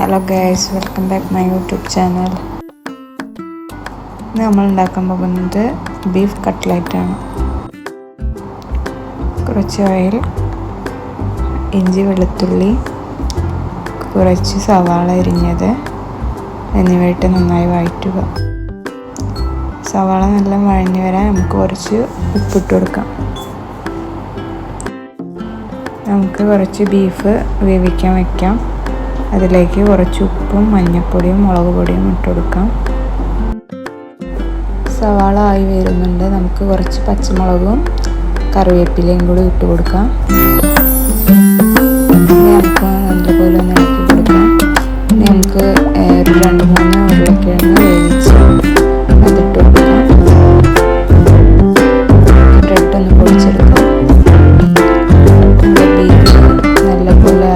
Hello guys, welcome back my YouTube channel. ഇന്ന് നമ്മൾ ഉണ്ടാക്കാൻ പോകുന്നത് ബീഫ് കട്ട്ലറ്റാണ്. കുറച്ച് ഓയിൽ, ഇഞ്ചി, വെളുത്തുള്ളി, കുറച്ച് സവാള അരിഞ്ഞത് എന്നിവയിട്ട് നന്നായി വഴറ്റുക. സവാള നല്ല വഴഞ്ഞു വരാൻ നമുക്ക് കുറച്ച് ഉപ്പിട്ട് കൊടുക്കാം. നമുക്ക് കുറച്ച് ബീഫ് വേവിക്കാൻ വയ്ക്കാം. അതിലേക്ക് കുറച്ച് ഉപ്പും മഞ്ഞൾപ്പൊടിയും മുളക് പൊടിയും ഇട്ട് കൊടുക്കാം. സവാള ആയി വരുന്നുണ്ട്. നമുക്ക് കുറച്ച് പച്ചമുളകും കറിവേപ്പിലയും കൂടി ഇട്ട് കൊടുക്കാം. നമുക്ക് നല്ലപോലെ ഒന്ന് ഇളക്കി കൊടുക്കാം. നമുക്ക് ഒരു 2-3 ഉരുളക്കിഴങ്ങ് വേവിച്ച് അതിട്ട് കൊടുക്കാം. ബ്രെഡ് ഒന്ന് പൊടിച്ചെടുക്കാം. ബീഫ് നല്ലപോലെ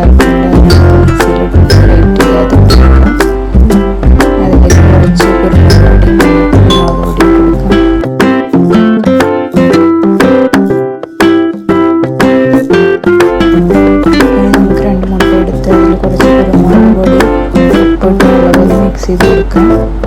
മിക്സ് ചെയ്ത് കൊടുക്കാം.